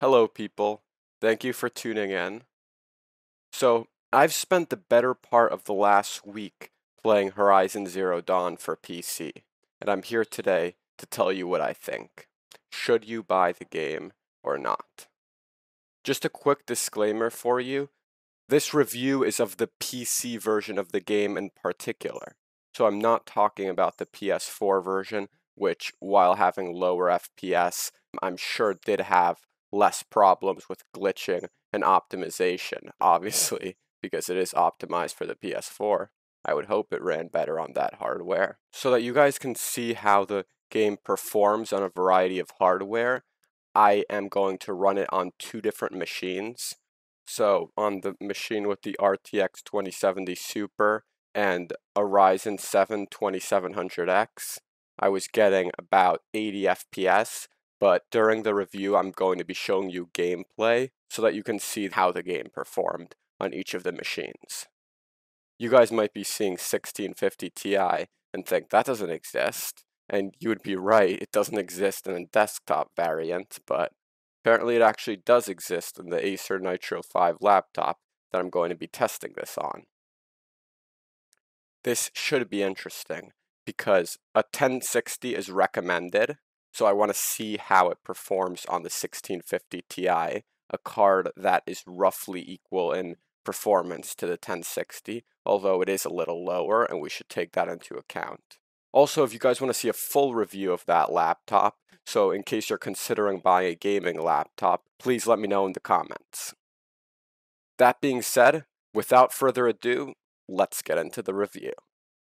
Hello, people. Thank you for tuning in. So, I've spent the better part of the last week playing Horizon Zero Dawn for PC, and I'm here today to tell you what I think. Should you buy the game or not? Just a quick disclaimer for you. This review is of the PC version of the game in particular. So I'm not talking about the PS4 version, which, while having lower FPS, I'm sure did have less problems with glitching and optimization, obviously, because it is optimized for the PS4. I would hope it ran better on that hardware. So that you guys can see how the game performs on a variety of hardware, I am going to run it on two different machines. So on the machine with the RTX 2070 Super and a Ryzen 7 2700X, I was getting about 80 FPS, but during the review I'm going to be showing you gameplay so that you can see how the game performed on each of the machines. You guys might be seeing 1650 Ti and think that doesn't exist, and you would be right, it doesn't exist in a desktop variant, but apparently it actually does exist in the Acer Nitro 5 laptop that I'm going to be testing this on. This should be interesting because a 1060 is recommended, so I want to see how it performs on the 1650 Ti, a card that is roughly equal in performance to the 1060, although it is a little lower and we should take that into account. Also, if you guys want to see a full review of that laptop, so in case you're considering buying a gaming laptop, please let me know in the comments. That being said, without further ado, let's get into the review.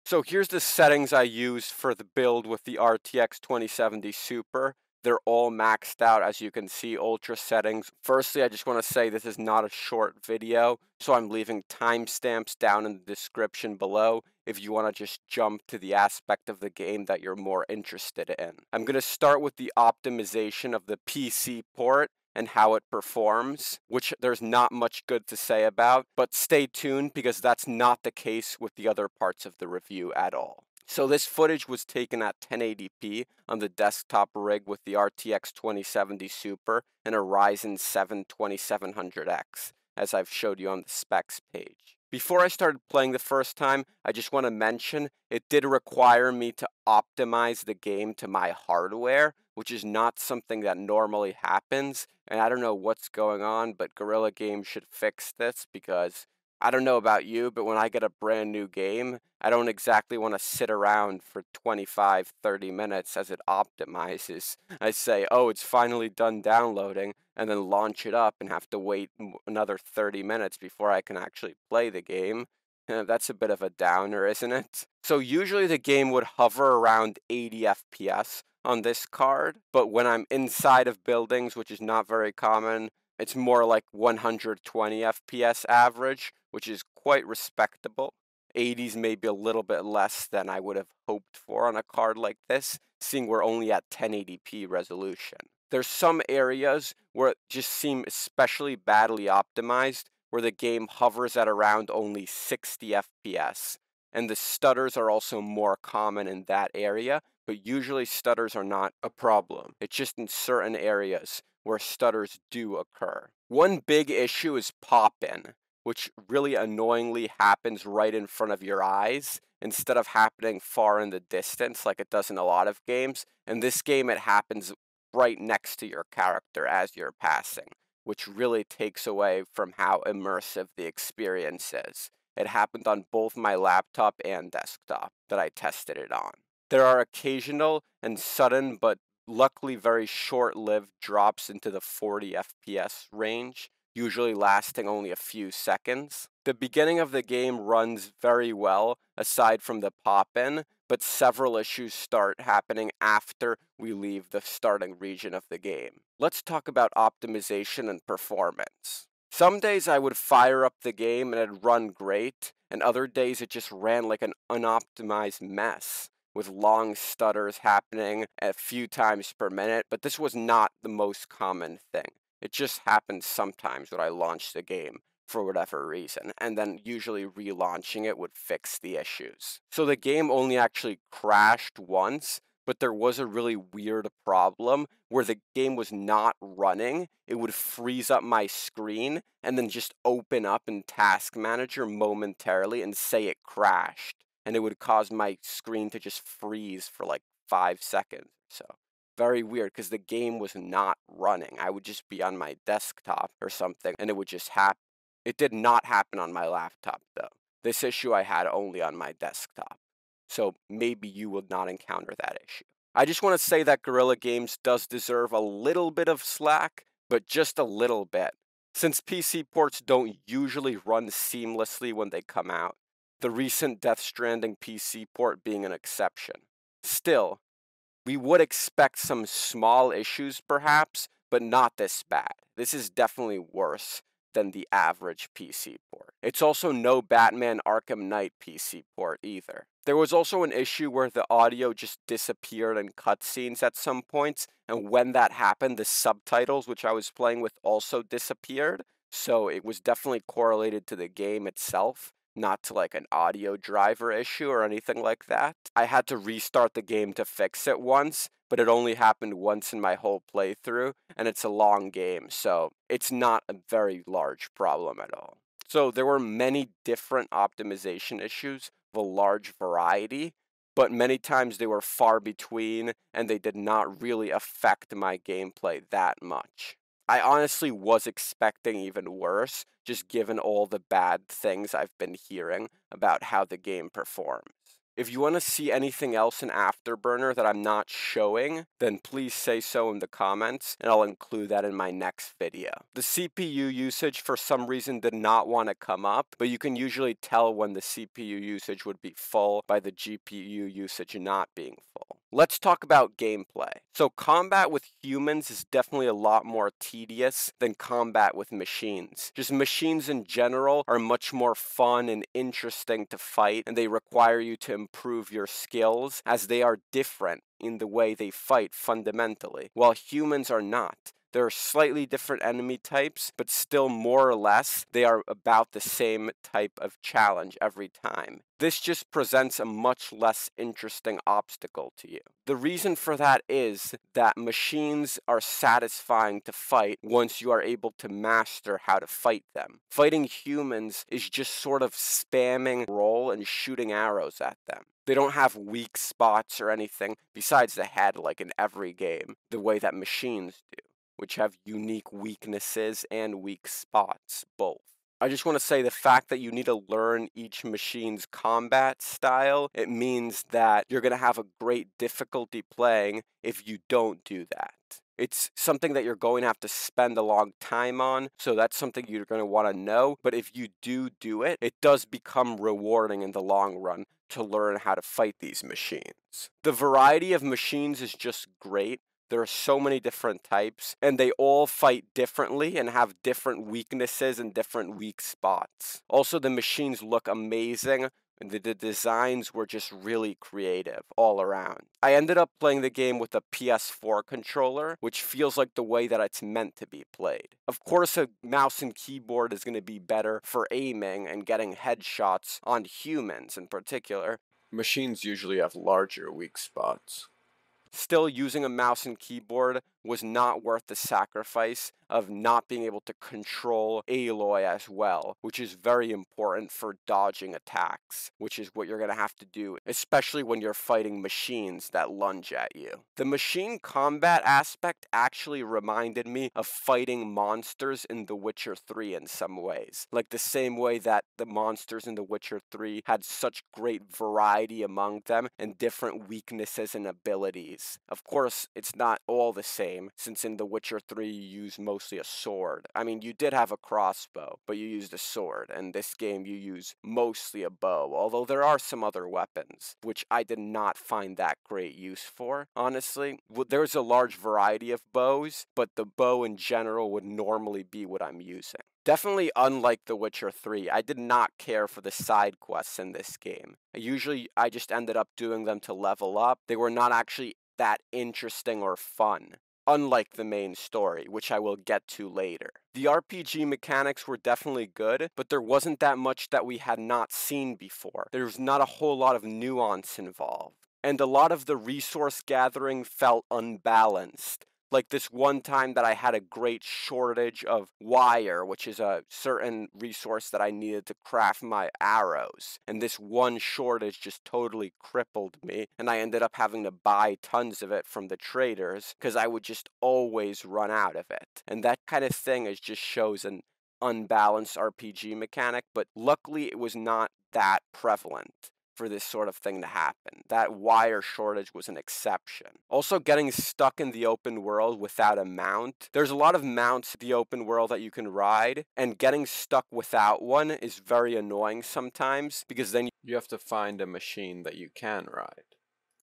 So here's the settings I use for the build with the RTX 2070 Super. They're all maxed out, as you can see, ultra settings. Firstly, I just want to say this is not a short video, so I'm leaving timestamps down in the description below if you want to just jump to the aspect of the game that you're more interested in. I'm going to start with the optimization of the PC port and how it performs, which there's not much good to say about, but stay tuned because that's not the case with the other parts of the review at all. So this footage was taken at 1080p on the desktop rig with the RTX 2070 Super and a Ryzen 7 2700X, as I've showed you on the specs page. Before I started playing the first time, I just want to mention it did require me to optimize the game to my hardware, which is not something that normally happens, and I don't know what's going on, but Guerrilla Games should fix this because I don't know about you, but when I get a brand new game, I don't exactly want to sit around for 25, 30 minutes as it optimizes. I say, oh, it's finally done downloading, and then launch it up and have to wait another 30 minutes before I can actually play the game. That's a bit of a downer, isn't it? So usually the game would hover around 80 FPS on this card, but when I'm inside of buildings, which is not very common, it's more like 120 FPS average, which is quite respectable. 80s maybe a little bit less than I would have hoped for on a card like this, seeing we're only at 1080p resolution. There's some areas where it just seem especially badly optimized, where the game hovers at around only 60 FPS, and the stutters are also more common in that area, but usually stutters are not a problem. It's just in certain areas where stutters do occur. One big issue is pop-in, which really annoyingly happens right in front of your eyes instead of happening far in the distance like it does in a lot of games. In this game, it happens right next to your character as you're passing, which really takes away from how immersive the experience is. It happened on both my laptop and desktop that I tested it on. There are occasional and sudden but luckily very short-lived drops into the 40 FPS range, usually lasting only a few seconds. The beginning of the game runs very well, aside from the pop-in, but several issues start happening after we leave the starting region of the game. Let's talk about optimization and performance. Some days I would fire up the game and it'd run great, and other days it just ran like an unoptimized mess, with long stutters happening a few times per minute, but this was not the most common thing. It just happens sometimes when I launch the game for whatever reason, and then usually relaunching it would fix the issues. So the game only actually crashed once, but there was a really weird problem where the game was not running. It would freeze up my screen and then just open up in Task Manager momentarily and say it crashed. And it would cause my screen to just freeze for like 5 seconds. So very weird because the game was not running. I would just be on my desktop or something and it would just happen. It did not happen on my laptop though. This issue I had only on my desktop. So maybe you will not encounter that issue. I just want to say that Guerrilla Games does deserve a little bit of slack, but just a little bit. Since PC ports don't usually run seamlessly when they come out, the recent Death Stranding PC port being an exception. Still, we would expect some small issues perhaps, but not this bad. This is definitely worse than the average PC port. It's also no Batman Arkham Knight PC port either. There was also an issue where the audio just disappeared in cutscenes at some points, and when that happened, the subtitles, which I was playing with, also disappeared, so it was definitely correlated to the game itself, not to like an audio driver issue or anything like that. I had to restart the game to fix it once, but it only happened once in my whole playthrough, and it's a long game, so it's not a very large problem at all. So there were many different optimization issues of a large variety, but many times they were far between, and they did not really affect my gameplay that much. I honestly was expecting even worse, just given all the bad things I've been hearing about how the game performs. If you want to see anything else in Afterburner that I'm not showing, then please say so in the comments, and I'll include that in my next video. The CPU usage for some reason did not want to come up, but you can usually tell when the CPU usage would be full by the GPU usage not being full. Let's talk about gameplay. So combat with humans is definitely a lot more tedious than combat with machines. Just machines in general are much more fun and interesting to fight, and they require you to improve your skills as they are different in the way they fight fundamentally, while humans are not. There are slightly different enemy types, but still more or less, they are about the same type of challenge every time. This just presents a much less interesting obstacle to you. The reason for that is that machines are satisfying to fight once you are able to master how to fight them. Fighting humans is just sort of spamming roll and shooting arrows at them. They don't have weak spots or anything besides the head like in every game, the way that machines do, which have unique weaknesses and weak spots, both. I just want to say the fact that you need to learn each machine's combat style, it means that you're going to have a great difficulty playing if you don't do that. It's something that you're going to have to spend a long time on, so that's something you're going to want to know. But if you do it, it does become rewarding in the long run to learn how to fight these machines. The variety of machines is just great. There are so many different types, and they all fight differently and have different weaknesses and different weak spots. Also, the machines look amazing, and the designs were just really creative all around. I ended up playing the game with a PS4 controller, which feels like the way that it's meant to be played. Of course, a mouse and keyboard is going to be better for aiming and getting headshots on humans in particular. Machines usually have larger weak spots. Still, using a mouse and keyboard was not worth the sacrifice of not being able to control Aloy as well, which is very important for dodging attacks, which is what you're going to have to do, especially when you're fighting machines that lunge at you. The machine combat aspect actually reminded me of fighting monsters in The Witcher 3 in some ways, like the same way that the monsters in The Witcher 3 had such great variety among them and different weaknesses and abilities. Of course, it's not all the same, since in The Witcher 3 you use mostly a sword. I mean, you did have a crossbow, but you used a sword, and this game you use mostly a bow, although there are some other weapons, which I did not find that great use for, honestly. There's a large variety of bows, but the bow in general would normally be what I'm using. Definitely unlike The Witcher 3, I did not care for the side quests in this game. Usually, I just ended up doing them to level up. They were not actually that interesting or fun, unlike the main story, which I will get to later. The RPG mechanics were definitely good, but there wasn't that much that we had not seen before. There was not a whole lot of nuance involved. and a lot of the resource gathering felt unbalanced. Like this one time that I had a great shortage of wire, which is a certain resource that I needed to craft my arrows. And this one shortage just totally crippled me. And I ended up having to buy tons of it from the traders because I would just always run out of it. And that kind of thing is just shows an unbalanced RPG mechanic, but luckily it was not that prevalent for this sort of thing to happen. That wire shortage was an exception. Also, getting stuck in the open world without a mount. There's a lot of mounts in the open world that you can ride, and getting stuck without one is very annoying sometimes, because then you have to find a machine that you can ride,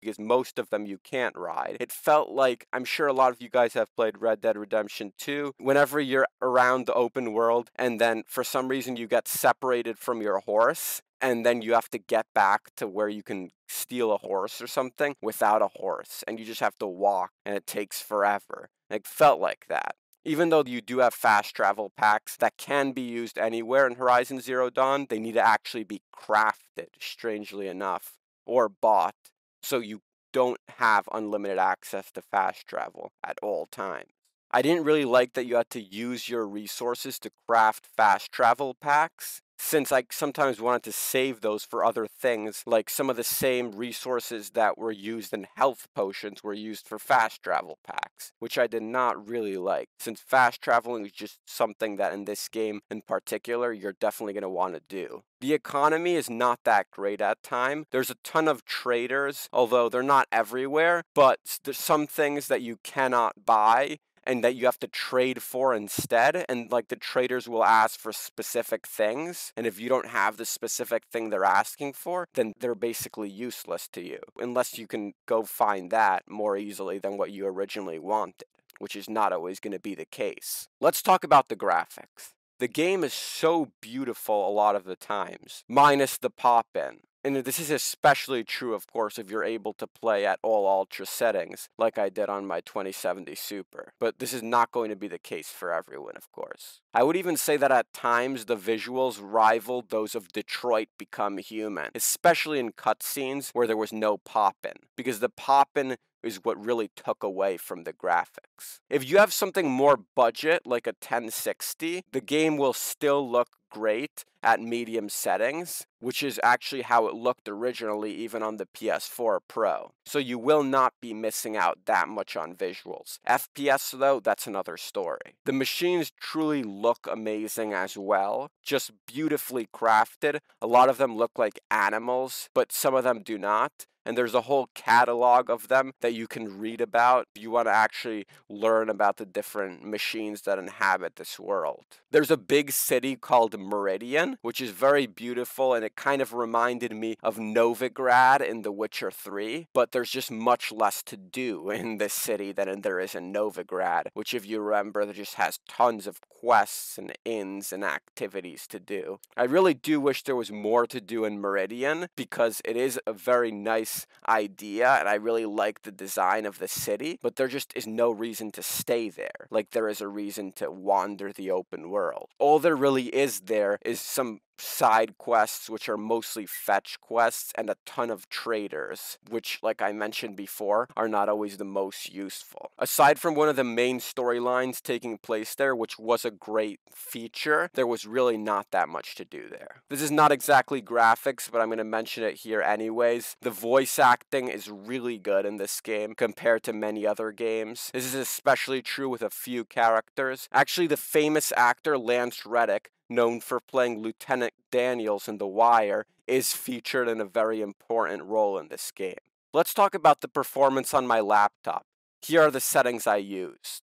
because most of them you can't ride. It felt like, I'm sure a lot of you guys have played Red Dead Redemption 2, whenever you're around the open world and then for some reason you get separated from your horse, and then you have to get back to where you can steal a horse or something without a horse, and you just have to walk, and it takes forever. It felt like that. Even though you do have fast travel packs that can be used anywhere in Horizon Zero Dawn, they need to actually be crafted, strangely enough, or bought, so you don't have unlimited access to fast travel at all times. I didn't really like that you had to use your resources to craft fast travel packs, since I sometimes wanted to save those for other things, like some of the same resources that were used in health potions were used for fast travel packs, which I did not really like, since fast traveling is just something that in this game in particular, you're definitely going to want to do. The economy is not that great at time. There's a ton of traders, although they're not everywhere, but there's some things that you cannot buy and that you have to trade for instead, and like the traders will ask for specific things, and if you don't have the specific thing they're asking for, then they're basically useless to you, unless you can go find that more easily than what you originally wanted, which is not always going to be the case. Let's talk about the graphics. The game is so beautiful a lot of the times, minus the pop-in. And this is especially true, of course, if you're able to play at all ultra settings, like I did on my 2070 Super. But this is not going to be the case for everyone, of course. I would even say that at times the visuals rivaled those of Detroit Become Human, especially in cutscenes where there was no pop-in, because the pop-in is what really took away from the graphics. If you have something more budget, like a 1060, the game will still look great at medium settings, which is actually how it looked originally even on the PS4 Pro. So you will not be missing out that much on visuals. FPS though, that's another story. The machines truly look amazing as well, just beautifully crafted. A lot of them look like animals, but some of them do not. And there's a whole catalog of them that you can read about if you want to actually learn about the different machines that inhabit this world. There's a big city called Meridian, which is very beautiful, and it kind of reminded me of Novigrad in The Witcher 3, but there's just much less to do in this city than there is in Novigrad, which, if you remember, there just has tons of quests and inns and activities to do. I really do wish there was more to do in Meridian, because it is a very nice idea and I really like the design of the city, but there just is no reason to stay there like there is a reason to wander the open world. All there really is there is some side quests, which are mostly fetch quests, and a ton of traders, which, like I mentioned before, are not always the most useful. Aside from one of the main storylines taking place there, which was a great feature, there was really not that much to do there. This is not exactly graphics, but I'm going to mention it here anyways. The voice acting is really good in this game compared to many other games. This is especially true with a few characters. Actually, the famous actor Lance Reddick, known for playing Lieutenant Daniels in The Wire, is featured in a very important role in this game. Let's talk about the performance on my laptop. Here are the settings I used.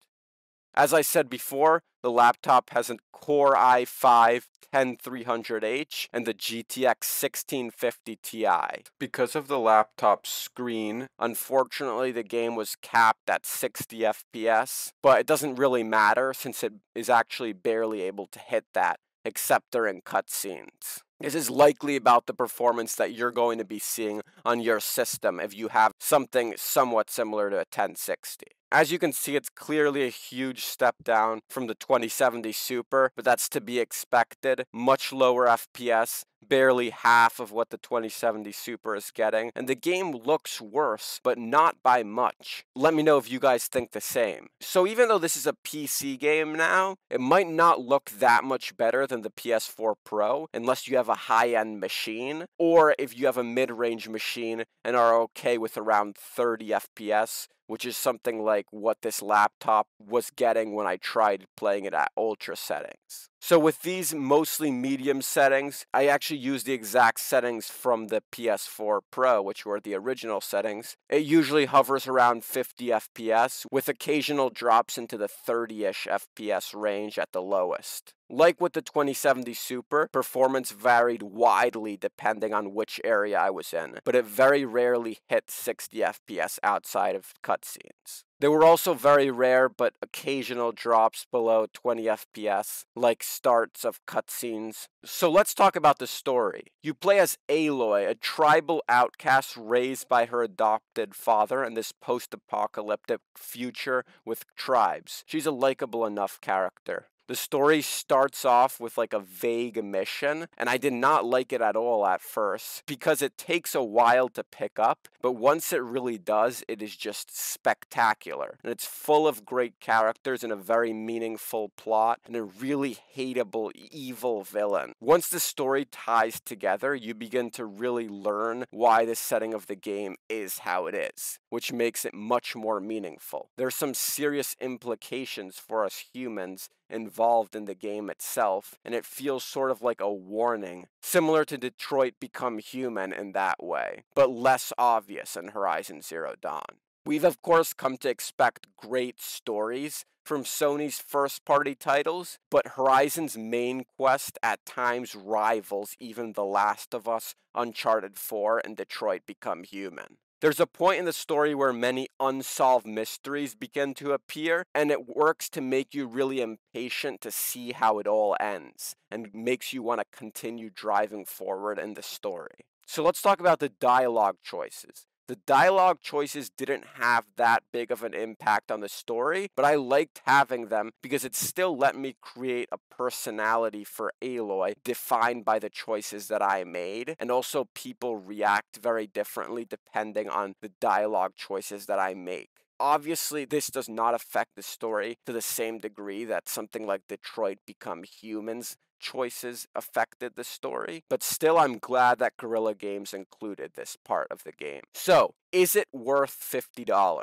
As I said before, the laptop has a Core i5-10300H and the GTX 1650 Ti. Because of the laptop screen, unfortunately the game was capped at 60 FPS, but it doesn't really matter since it is actually barely able to hit that, except during cutscenes. This is likely about the performance that you're going to be seeing on your system if you have something somewhat similar to a 1060. As you can see, it's clearly a huge step down from the 2070 Super, but that's to be expected. Much lower FPS barely half of what the 2070 Super is getting, and the game looks worse, but not by much. Let me know if you guys think the same. So even though this is a PC game now, it might not look that much better than the PS4 Pro unless you have a high-end machine, or if you have a mid-range machine and are okay with around 30 FPS, which is something like what this laptop was getting when I tried playing it at ultra settings. So with these mostly medium settings, I actually used the exact settings from the PS4 Pro, which were the original settings. It usually hovers around 50 FPS, with occasional drops into the 30-ish FPS range at the lowest. Like with the 2070 Super, performance varied widely depending on which area I was in, but it very rarely hit 60 FPS outside of cutscenes. There were also very rare but occasional drops below 20 FPS, like starts of cutscenes. So let's talk about the story. You play as Aloy, a tribal outcast raised by her adopted father in this post-apocalyptic future with tribes. She's a likable enough character. The story starts off with like a vague mission, and I did not like it at all at first because it takes a while to pick up, but once it really does, it is just spectacular. And it's full of great characters and a very meaningful plot and a really hateable, evil villain. Once the story ties together, you begin to really learn why the setting of the game is how it is, which makes it much more meaningful. There's some serious implications for us humans involved in the game itself, and it feels sort of like a warning, similar to Detroit Become Human in that way, but less obvious in Horizon Zero Dawn. We've of course come to expect great stories from Sony's first-party titles, but Horizon's main quest at times rivals even The Last of Us, Uncharted 4, and Detroit Become Human. There's a point in the story where many unsolved mysteries begin to appear, and it works to make you really impatient to see how it all ends, and makes you want to continue driving forward in the story. So let's talk about the dialogue choices. The dialogue choices didn't have that big of an impact on the story, but I liked having them because it still let me create a personality for Aloy defined by the choices that I made, and also people react very differently depending on the dialogue choices that I make. Obviously, this does not affect the story to the same degree that something like Detroit Become Humans choices affected the story, but still I'm glad that Guerrilla Games included this part of the game. So, is it worth $50?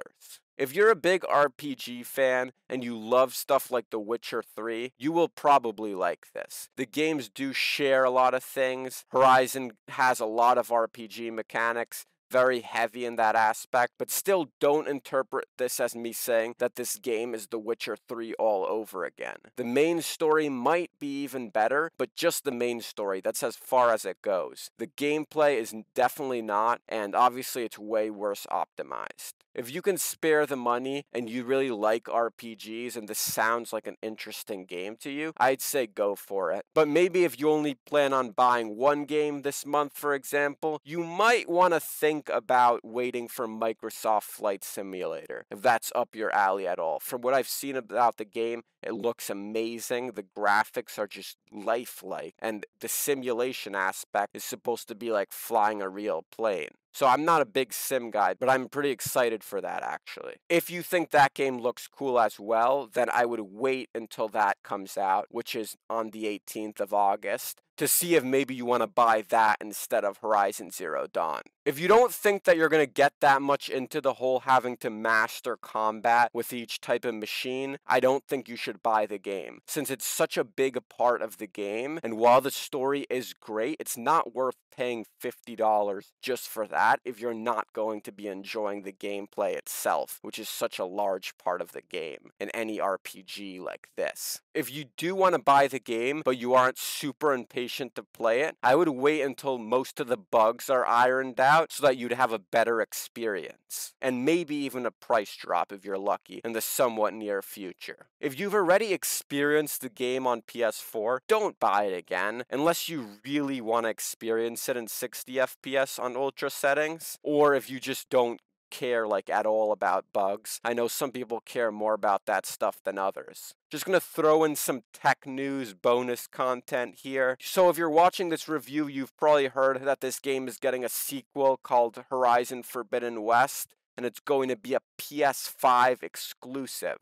If you're a big RPG fan and you love stuff like The Witcher 3, you will probably like this. The games do share a lot of things. Horizon has a lot of RPG mechanics, very heavy in that aspect, but still don't interpret this as me saying that this game is The Witcher 3 all over again. The main story might be even better, but just the main story, that's as far as it goes. The gameplay is definitely not, and obviously it's way worse optimized. If you can spare the money and you really like RPGs and this sounds like an interesting game to you, I'd say go for it. But maybe if you only plan on buying one game this month, for example, you might want to think about waiting for Microsoft Flight Simulator, if that's up your alley at all. From what I've seen about the game, it looks amazing. The graphics are just lifelike, and the simulation aspect is supposed to be like flying a real plane. So I'm not a big sim guy, but I'm pretty excited for that actually. If you think that game looks cool as well, then I would wait until that comes out, which is on the 18th of August, to see if maybe you want to buy that instead of Horizon Zero Dawn. If you don't think that you're going to get that much into the whole having to master combat with each type of machine, I don't think you should buy the game, since it's such a big part of the game, and while the story is great, it's not worth paying $50 just for that if you're not going to be enjoying the gameplay itself, which is such a large part of the game in any RPG like this. If you do want to buy the game, but you aren't super impatient to play it, I would wait until most of the bugs are ironed out so that you'd have a better experience, and maybe even a price drop if you're lucky in the somewhat near future. If you've already experienced the game on PS4, don't buy it again unless you really want to experience it in 60 FPS on ultra settings, or if you just don't care like at all about bugs. I know some people care more about that stuff than others. Just gonna throw in some tech news bonus content here. So if you're watching this review, you've probably heard that this game is getting a sequel called Horizon Forbidden West, and it's going to be a PS5 exclusive.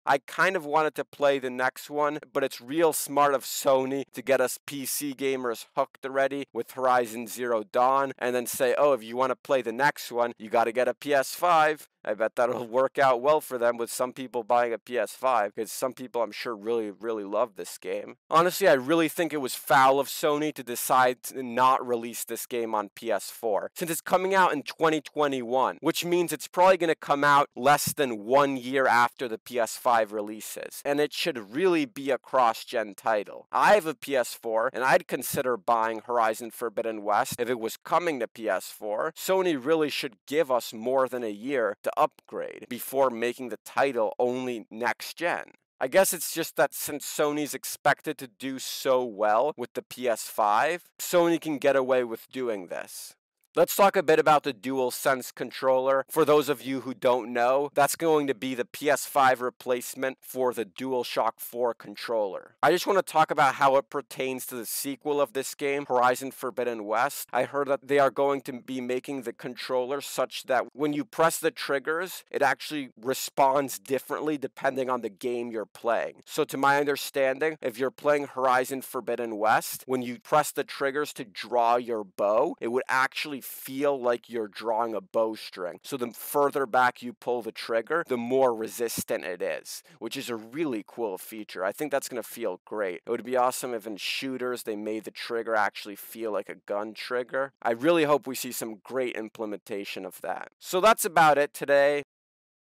I kind of wanted to play the next one, but it's real smart of Sony to get us PC gamers hooked already with Horizon Zero Dawn, and then say, oh, if you want to play the next one, you got to get a PS5. I bet that'll work out well for them with some people buying a PS5, because some people I'm sure really love this game. Honestly, I really think it was foul of Sony to decide to not release this game on PS4, since it's coming out in 2021, which means it's probably going to come out less than 1 year after the PS5 releases, and it should really be a cross-gen title. I have a PS4, and I'd consider buying Horizon Forbidden West if it was coming to PS4. Sony really should give us more than a year to upgrade before making the title only next gen. I guess it's just that since Sony's expected to do so well with the PS5, Sony can get away with doing this. Let's talk a bit about the DualSense controller. For those of you who don't know, that's going to be the PS5 replacement for the DualShock 4 controller. I just want to talk about how it pertains to the sequel of this game, Horizon Forbidden West. I heard that they are going to be making the controller such that when you press the triggers, it actually responds differently depending on the game you're playing. So to my understanding, if you're playing Horizon Forbidden West, when you press the triggers to draw your bow, it would actually feel like you're drawing a bowstring. So the further back you pull the trigger, the more resistant it is, which is a really cool feature. I think that's going to feel great. It would be awesome if in shooters they made the trigger actually feel like a gun trigger. I really hope we see some great implementation of that. So that's about it today.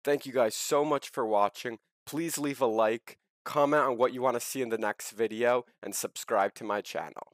Thank you guys so much for watching. Please leave a like, comment on what you want to see in the next video, and subscribe to my channel.